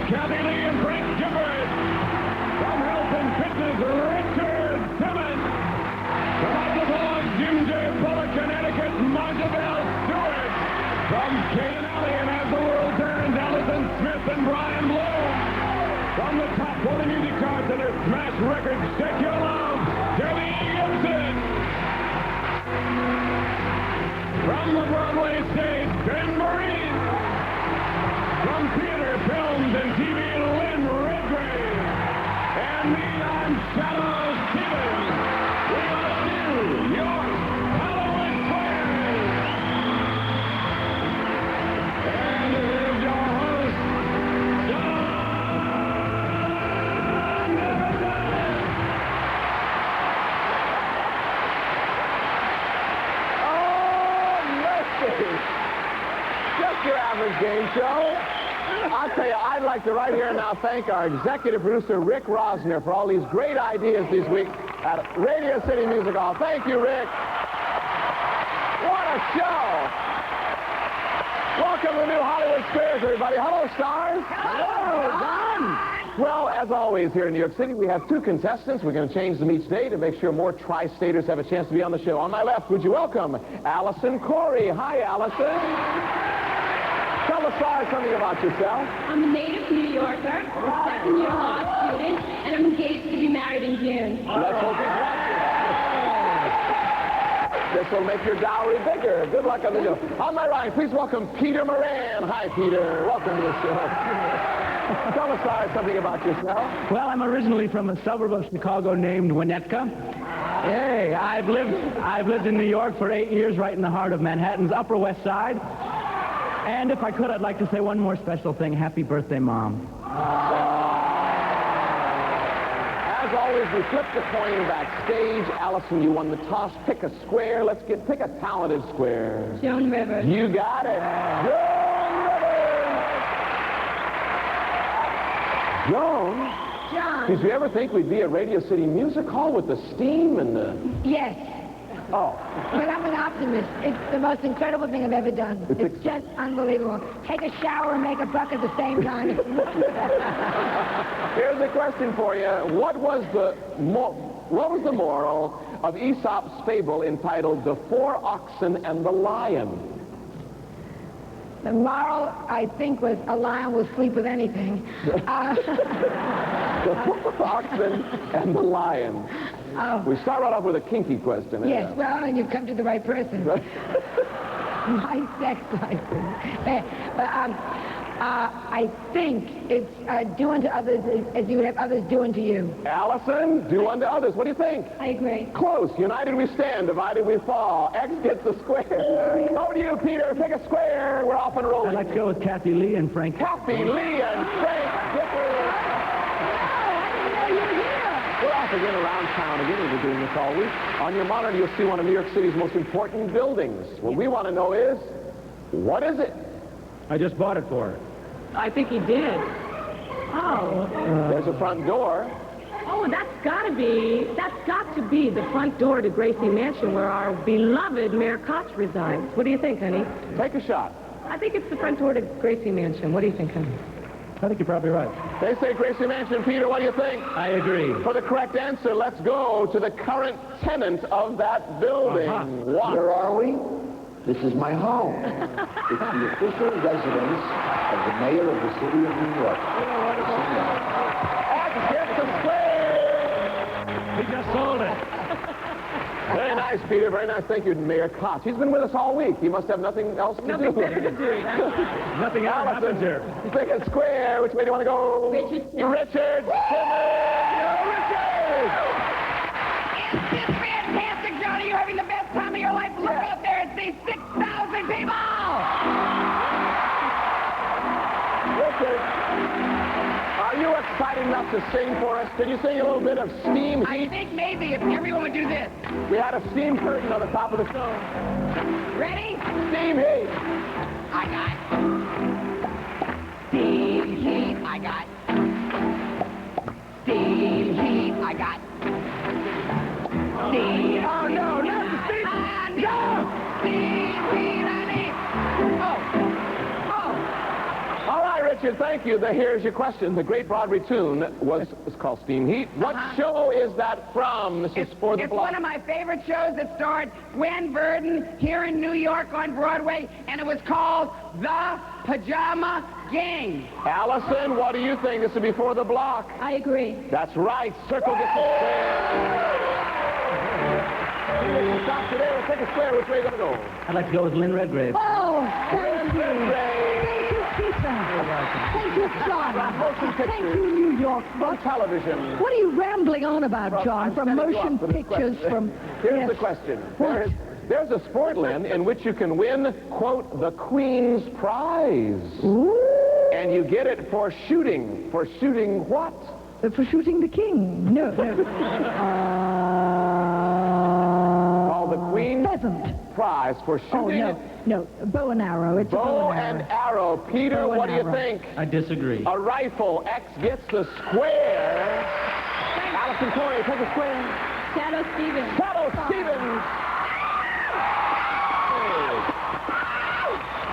Kathy Lee and Frank Gifford. From Health and Fitness, Richard Simmons. From Oklahoma, Jim J. Bullock, Connecticut, Montevideo Stewart. From Caden Alley and As the World Turns, Allison Smith and Brian Bloom. From the top 40 music charts and their smash records, Shake Your Love, Debbie Gibson. From the Broadway stage, Ben Marine. From theater, films, and TV, Lynn Redgrave. And me, I'm Shadow Stevens. We are New York Hollywood Squares. And here's your host, Just your average game show. I'll tell you, I'd like to right here and now thank our executive producer, Rick Rosner, for all these great ideas this week at Radio City Music Hall. Thank you, Rick. What a show. Welcome to the new Hollywood Squares, everybody. Hello, stars. Hello, Don. Well, as always, here in New York City, we have two contestants. We're going to change them each day to make sure more tri-staters have a chance to be on the show. On my left, would you welcome Allison Corey. Hi, Allison. Tell the stars something about yourself. I'm a native New Yorker, a second-year law student, and I'm engaged to be married in June. Let's hope he's watching. This will make your dowry bigger. Good luck on the show. On my right, please welcome Peter Moran. Hi, Peter. Welcome to the show. Tell the stars something about yourself. Well, I'm originally from a suburb of Chicago named Winnetka. Hey, I've lived in New York for 8 years, right in the heart of Manhattan's Upper West Side. And if I could, I'd like to say one more special thing. Happy birthday, Mom. As always, we flip the coin backstage. Allison, you won the toss. Pick a square. Pick a talented square. Joan Rivers. You got it. Joan Rivers. Joan? John. Did you ever think we'd be at Radio City Music Hall with the steam and the... Yes, Oh. but I'm an optimist. It's the most incredible thing I've ever done. It's just unbelievable. Take a shower and make a buck at the same time. Here's a question for you. What was the moral of Aesop's fable entitled The Four Oxen and the Lion? The moral, I think, was a lion will sleep with anything. The Four Oxen and the Lion. Oh. We start right off with a kinky question. Yes, well, and you've come to the right person. My sex life. I think it's do unto others as you would have others do unto you. Allison, do unto others. What do you think? I agree. Close. United we stand, divided we fall. X gets the square. Over to you, Peter. Pick a square. We're off and rolling. I'd like to go with Kathy Lee and Frank. Kathy Lee and Frank Gifford. We're off again around town again. We've been doing this all week. On your monitor, you'll see one of New York City's most important buildings. What we want to know is, what is it? I just bought it for her. I think he did. Oh. There's a front door. Oh, that's got to be the front door to Gracie Mansion where our beloved Mayor Koch resides. What do you think, honey? Take a shot. I think it's the front door to Gracie Mansion. What do you think, honey? I think you're probably right. They say Gracie Mansion. Peter, what do you think? I agree. For the correct answer, let's go to the current tenant of that building. What? Where are we? This is my home. It's the official residence of the mayor of the city of New York. X gets the square. He just sold it. Very nice, Peter. Very nice. Thank you, Mayor Koch. He's been with us all week. He must have nothing else to do. Nothing better to do. Nothing else happens here. Pick a square. Which way do you want to go? Richard Simmons. Richard Simmons. Richard! It's fantastic, Johnny. You're having the best time of your life. Look out there and see 6,000 people. Richard, are you excited enough to sing for us? Can you sing a little bit of Steam I Heat? think maybe if everyone would do this. We had a steam curtain on the top of the show. Ready? Steam Heat. I got steam heat. I got steam heat. I got steam. Oh, no, not the steam. No! Steam heat, I need. Oh. All right, Richard, thank you. Here's your question. The Great Broadway tune was called Steam Heat. What show is that from? This is for the It's block. one of my favorite shows that starred Gwen Verdon here in New York on Broadway, and it was called The Pajama Gang. Allison, what do you think? This is before the block. I agree. That's right. Circle gets a square. Stop today. We'll take a square. Which way are you going to go? I'd like to go with Lynn Redgrave. Oh, thank you. Redgrave. Thank you, Peter. Thank you, John. Motion Thank pictures. you, New York. From television. What are you rambling on about, John? From motion pictures, from... Here's Yes. the question. What? There's a sport, Lynn, in which you can win, quote, the Queen's Prize. Ooh. And you get it for shooting. For shooting what? For shooting the king. No, no. Called the Queen's Pheasant. Prize for Oh, shooting. no. Bow and arrow. It's a Bow and arrow. Peter, Bow and what do you arrow. think? I disagree. A rifle. X gets the square. Allison Corey, take a square. Shadow Stevens. Shadow Stevens.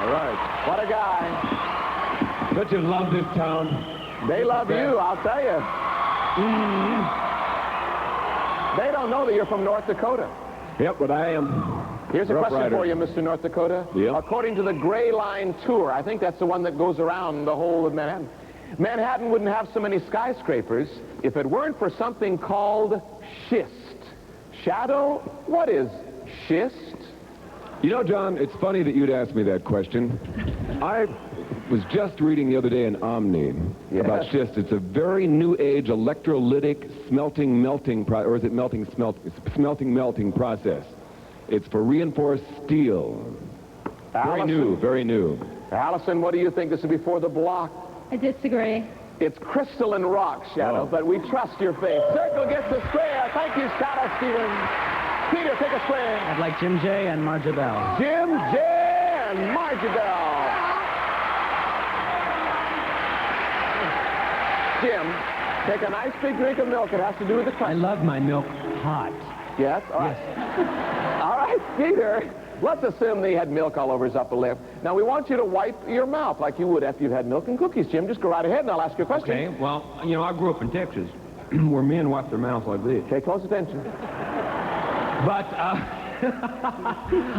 All right. What a guy. Don't you love this town? They love you, I'll tell you. They don't know that you're from North Dakota. Yep, but I am. Here's a Rough question Rider. for you, Mr. North Dakota. Yeah. According to the Gray Line Tour, I think that's the one that goes around the whole of Manhattan. Manhattan wouldn't have so many skyscrapers if it weren't for something called schist. Shadow, what is schist? You know, John, it's funny that you'd ask me that question. I was just reading the other day in Omni about schist. It's a very new age electrolytic smelting melting process. It's for reinforced steel. Very new, very new. Allison, what do you think? This is before the block. I disagree. It's crystalline rock, Shadow, but we trust your faith. Circle gets the square. Thank you, Shadow Stevens. Peter, take a square. I'd like Jim J. and Marja Bell. Jim J. and Marja Bell. Jim, take a nice big drink of milk. It has to do with the I question. love my milk hot. Yes? All right. All right, Peter. Let's assume that he had milk all over his upper lip. Now, we want you to wipe your mouth like you would after you've had milk and cookies, Jim. Just go right ahead and I'll ask you a question. Okay, well, you know, I grew up in Texas where men wipe their mouths like this. Okay, close attention. But,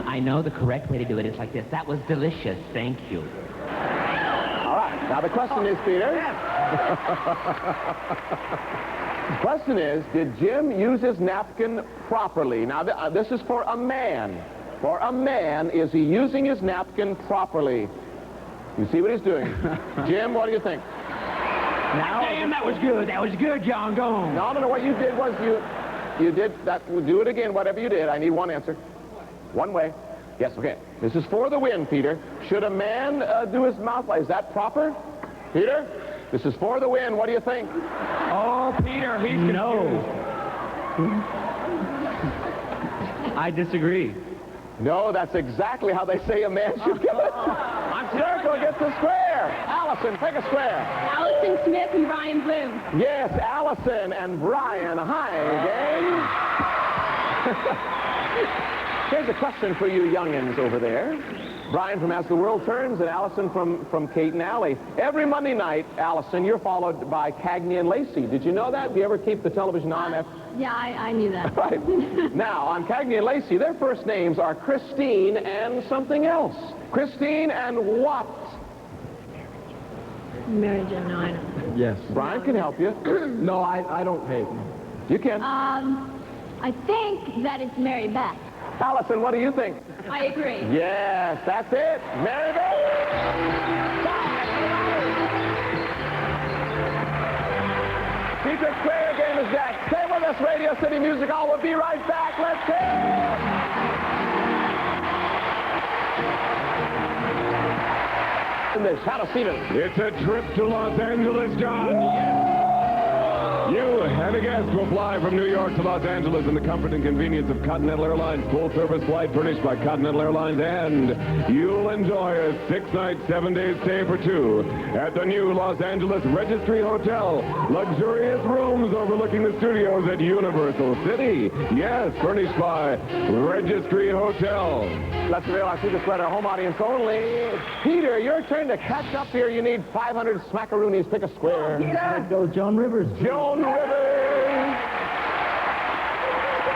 I know the correct way to do it is like this. That was delicious. Thank you. All right. Now, the question is, Peter. The question is, did Jim use his napkin properly? Now, this is for a man. For a man, is he using his napkin properly? You see what he's doing. Jim, what do you think? Now, damn, that was good. That was good, John. Go on. No, what you did was you did that. Do it again, whatever you did. I need one answer. One way. Yes, okay. This is for the win, Peter. Should a man do his mouth like, is that proper? Peter, this is for the win. What do you think? Oh, Peter, he's confused. I disagree. No, that's exactly how they say a man should do it. Circle gets a square. Allison, take a square. Allison Smith and Brian Bloom. Yes, Allison and Brian. Hi, gang. Here's a question for you youngins over there. Brian from As the World Turns and Allison from Caton Alley. Every Monday night, Allison, you're followed by Cagney and Lacey. Did you know that? Do you ever keep the television on? Yeah, I knew that. Right. Now, on Cagney and Lacey, their first names are Christine and something else. Christine and what? Mary Jane, no, I don't. Yes. Brian can help you. No, I don't hate. You can. I think that it's Mary Beth. Allison, what do you think? I agree. Yes, that's it. Mary Beth. Secret Square game is next. Stay with us, Radio City Music Hall. We'll be right back. Let's hear it. Shadow Stevens. It's a trip to Los Angeles, John. Yes. You have a guest will fly from New York to Los Angeles in the comfort and convenience of Continental Airlines full-service flight furnished by Continental Airlines, and you'll enjoy a 6-night, 7-day stay for two at the new Los Angeles Registry Hotel. Luxurious rooms overlooking the studios at Universal City. Yes, furnished by Registry Hotel. Let's reveal our secret sweater, home audience only. Peter, your turn to catch up here. You need 500 smackaroonies. Pick a square. Let's go, Joan Rivers. Joan Rivers.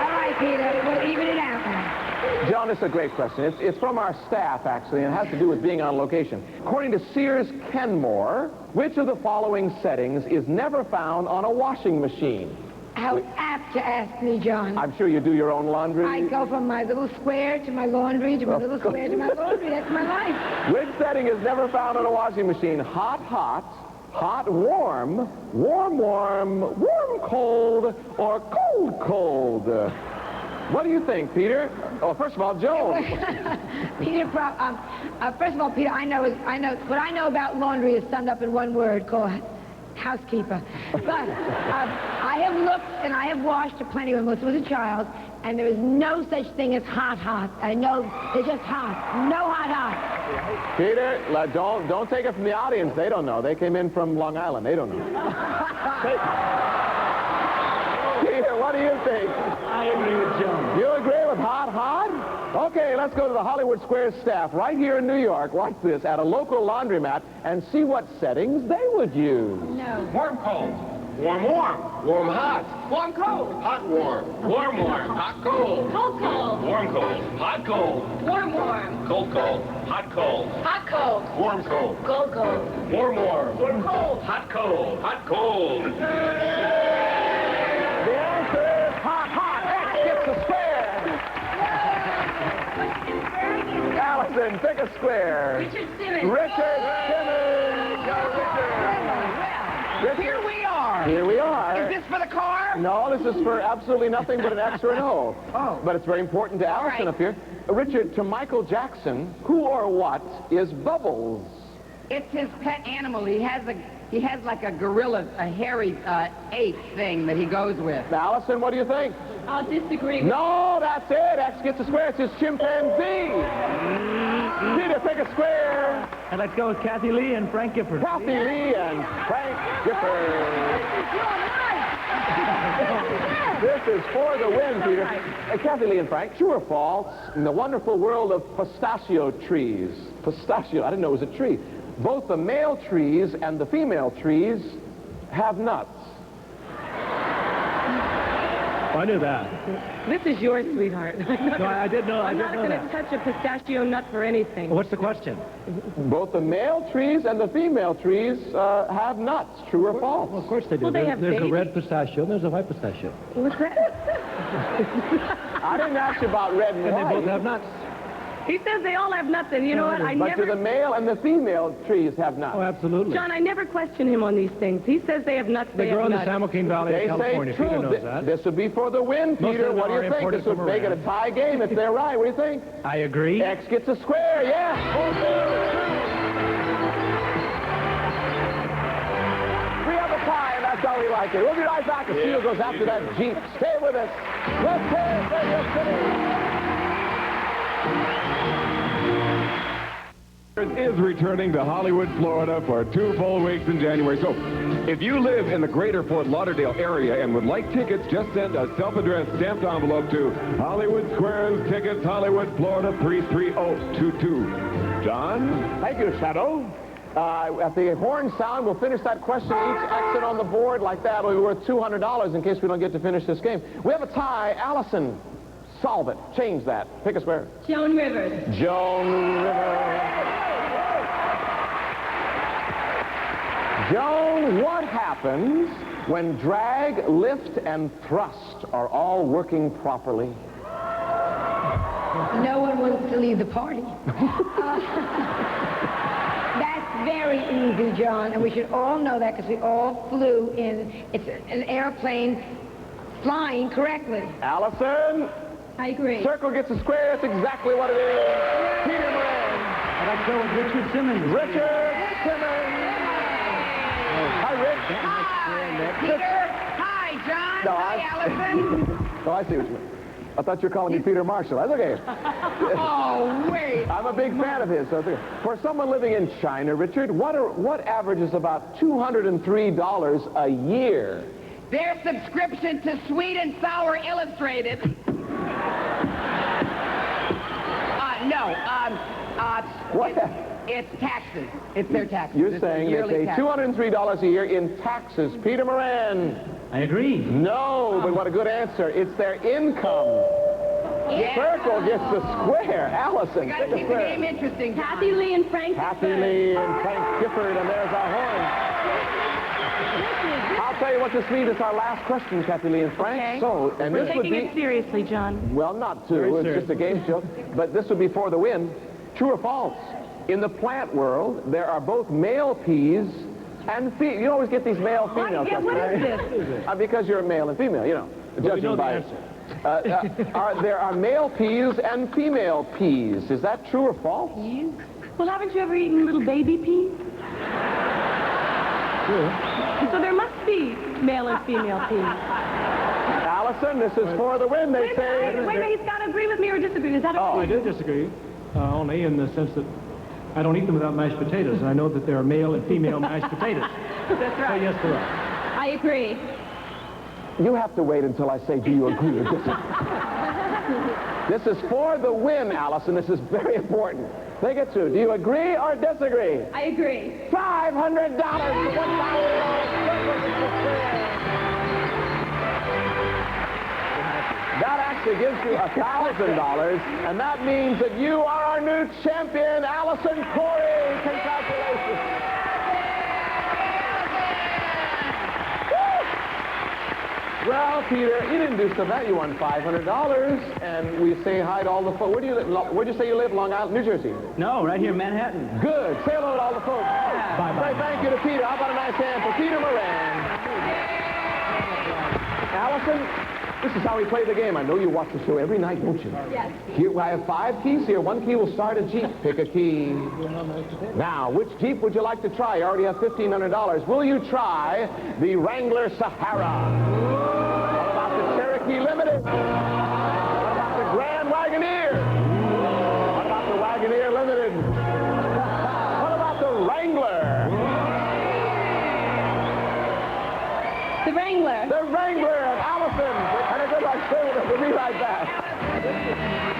All right, Peter, we'll even it out now. Joan, this is a great question. It's from our staff, actually, and it has to do with being on location. According to Sears Kenmore, which of the following settings is never found on a washing machine? How apt to ask me, John. I'm sure you do your own laundry. I go from my little square to my laundry to my little square to my laundry. That's my life. Which setting is never found on a washing machine? Hot, hot, hot, warm, warm, warm, warm, cold, or cold, cold? What do you think, Peter? Oh, first of all, Joan. Peter, first of all, Peter, I know what I know about laundry is summed up in one word called housekeeper. But I have looked and I have washed plenty when Melissa was a child, and there is no such thing as hot, hot. I know they're just hot. No hot, hot. Peter, don't take it from the audience. They don't know. They came in from Long Island. They don't know. Peter, what do you think? I agree with Joan. You agree with hot, hot? Okay, let's go to the Hollywood Square staff right here in New York. Watch this, at a local laundromat, and see what settings they would use. No. Warm, cold. Warm, warm. Warm, hot. Warm, cold. Hot, warm. Warm, warm. Hot, cold. Cold, cold. Warm, cold. Hot, cold. Warm, warm. Cold, cold. Hot, cold. Hot, cold. Warm, cold. Cold, cold. Warm, warm. Warm, cold. Hot, cold. Hot, cold. The answer is hot, hot. X gets a square. Allison, pick a square. Richard Simmons. Richard Simmons. Go, Richard. Here we are. Here we are. Is this for the car? No, this is for absolutely nothing but an X or an O. Oh. But it's very important to Allison up here. Richard, to Michael Jackson, who or what is Bubbles? It's his pet animal. He has like a gorilla, a hairy ape thing that he goes with. Now, Allison, what do you think? I'll disagree with No, that's it. X gets a square. It's his chimpanzee. Peter, pick a square. And let's go with Kathy Lee and Frank Gifford. Kathy Lee and Frank Gifford. This is for the win, Peter. Kathy Lee and Frank, true or false, in the wonderful world of pistachio trees. Pistachio, I didn't know it was a tree. Both the male trees and the female trees have nuts. I knew that. This is yours, sweetheart. No, I did know. I'm not going to touch a pistachio nut for anything. What's the question? Both the male trees and the female trees have nuts. True or false? Well, of course they do. Well, they have there's a babies. red pistachio and there's a white pistachio. What's that? I didn't ask you about red and And white. they both have nuts. He says they all have nuts, and you know what? But do the male and the female trees have nuts? Oh, absolutely. John, I never question him on these things. He says they have nuts. They grow in the nuts. San Joaquin Valley They of California. say true. Peter knows that. This would be for the win, Most Peter. of them What do are you think? imported This would from make it a Iran. tie game if they're right. What do you think? I agree. X gets a square, yeah. We have a tie, and that's how we like it. We'll be right back as Steele goes after that Jeep. Stay with us. Let's hear Radio City. Is returning to Hollywood, Florida for 2 full weeks in January. So if you live in the greater Fort Lauderdale area and would like tickets, just send a self-addressed stamped envelope to Hollywood Squares Tickets, Hollywood, Florida 33022. John? Thank you, Shadow. At the horn sound, we'll finish that question. Each exit on the board like that will be worth $200 in case we don't get to finish this game. We have a tie. Allison, solve it. Change that. Pick a square. Joan Rivers. Joan Rivers. Joan, what happens when drag, lift, and thrust are all working properly? No one wants to leave the party. That's very easy, John, and we should all know that because we all flew in. It's an airplane flying correctly. Allison? I agree. Circle gets a square. That's exactly what it is. Peter Moran. I'd like to go with Richard Simmons. Richard Simmons. Hi, Rich. Hi, Peter. Hi, Hi, John. No, Hi, Allison. Oh, I see what you mean. I thought you were calling me Peter Marshall. That's okay. Oh, wait. I'm a big fan of his. So that's okay. For someone living in China, Richard, what averages about $203 a year? Their subscription to Sweet and Sour Illustrated. What? It's taxes. It's their taxes. You're It's saying they yearly pay taxes. $203 a year in taxes. Peter Moran. I agree. No, but what a good answer. It's their income. Yeah. Circle gets the square. Allison, We got to take a keep the square. game interesting, John. Kathy Lee and Frank Kathy Gifford. Lee and Frank Gifford, and there's our horn. I'll tell you what this means. It's our last question, Kathy Lee and Frank. Okay. So, and We're this would taking be... it seriously, John. Well, not too. Very It's serious. just a game show. But this would be for the win. True or false? In the plant world, there are both male peas and female. You always get these male-female Yeah, what is this? because you're a male and female, you know. Judging know the by answer. there are male peas and female peas. Is that true or false? Well, haven't you ever eaten little baby peas? So there must be male and female peas. Allison, this is for the win, they say. Wait a minute, he's got to agree with me or disagree. Is that Oh, I okay? do disagree, only in the sense that I don't eat them without mashed potatoes, and I know that there are male and female mashed potatoes. That's So right. yes, there are. I agree. You have to wait until I say, do you agree or disagree? This is for the win, Allison. This is very important. Think it through. Do you agree or disagree? I agree. $500 for 1,000. That actually gives you $1,000, and that means that you are our new champion, Allison Corey. Congratulations. Well, Peter, you didn't do so bad. You won $500, and we say hi to all the folks. Where'd you say you live? Long Island, New Jersey. No, right here in Manhattan. Good. Say hello to all the folks. Bye-bye. Say thank you to Peter. How about a nice hand for Peter Moran? Allison, this is how we play the game. I know you watch the show every night, don't you? Yes. Here, I have 5 keys here. One key will start a Jeep. Pick a key. Now, which Jeep would you like to try? You already have $1,500. Will you try the Wrangler Sahara? What about the Cherokee Limited? What about the Grand Wagoneer? What about the Wagoneer Limited? What about the Wrangler? The Wrangler. The Wrangler and Allison. And a good luck stay with us. We'll be right back.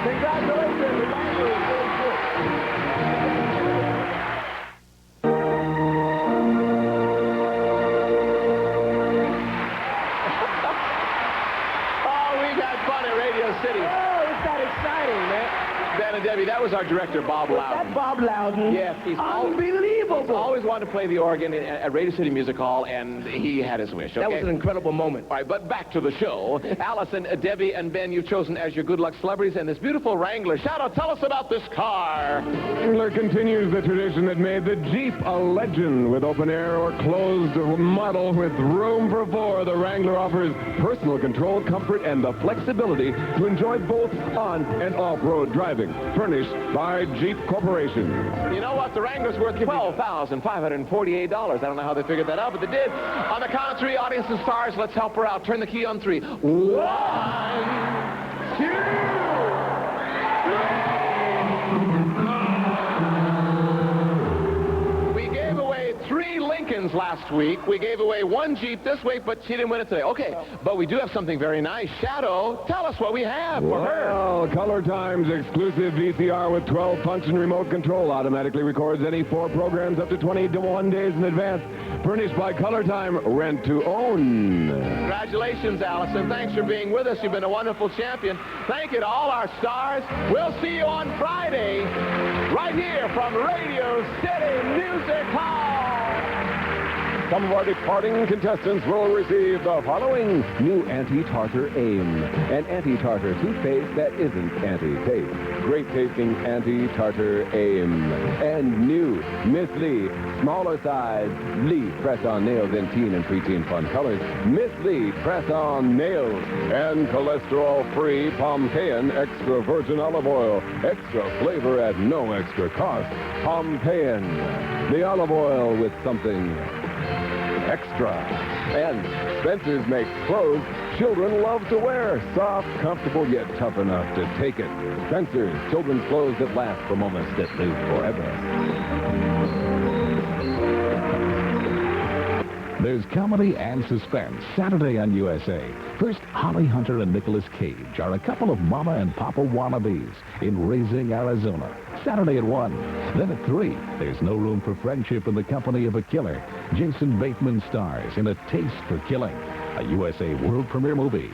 Congratulations. The Wrangler is very good. Oh, we got fun at Radio City. Oh, it's that exciting, man. Dan and Debbie, that was our director, Bob Loudon. That Bob Loudon. Yes, he's Unbelievable. always wanted to play the organ at Radio City Music Hall, and he had his wish. Okay? That was an incredible moment. All right, but back to the show. Allison, Debbie, and Ben, you've chosen as your good luck celebrities, and this beautiful Wrangler. Shout out, tell us about this car. Wrangler continues the tradition that made the Jeep a legend. With open air or closed model with room for 4, the Wrangler offers personal control, comfort, and the flexibility to enjoy both on and off-road driving. Furnished by Jeep Corporation. You know what? The Wrangler's worth $12,548. I don't know how they figured that out, but they did. On the count of 3, audience and stars, let's help her out. Turn the key on 3. 1, 2, 3. We gave away 3 Lincolns last week. We gave away 1 Jeep this week, but she didn't win it today. Okay, but we do have something very nice. Shadow, tell us what we have for her. Well, Color Time's exclusive VCR with 12-function remote control automatically records any 4 programs up to 21 days in advance. Furnished by Color Time, rent to own. Congratulations, Allison. Thanks for being with us. You've been a wonderful champion. Thank you to all our stars. We'll see you on Friday, right here from Radio City Music Hall. Some of our departing contestants will receive the following: new anti-tartar AIM, an anti-tartar toothpaste that isn't anti-taste. Great tasting anti-tartar AIM. And new Miss Lee, smaller size Lee press-on nails in teen and preteen fun colors. Miss Lee press-on nails. And cholesterol-free Pompeian extra virgin olive oil. Extra flavor at no extra cost. Pompeian, the olive oil with something extra. And Spencer's makes clothes children love to wear. Soft, comfortable, yet tough enough to take it. Spencer's children's clothes that last for moments that live forever. There's comedy and suspense Saturday on USA. First, Holly Hunter and Nicolas Cage are a couple of mama and papa wannabes in Raising, Arizona. Saturday at 1. Then at 3, there's no room for friendship in the company of a killer. Jason Bateman stars in A Taste for Killing, a USA world premiere movie.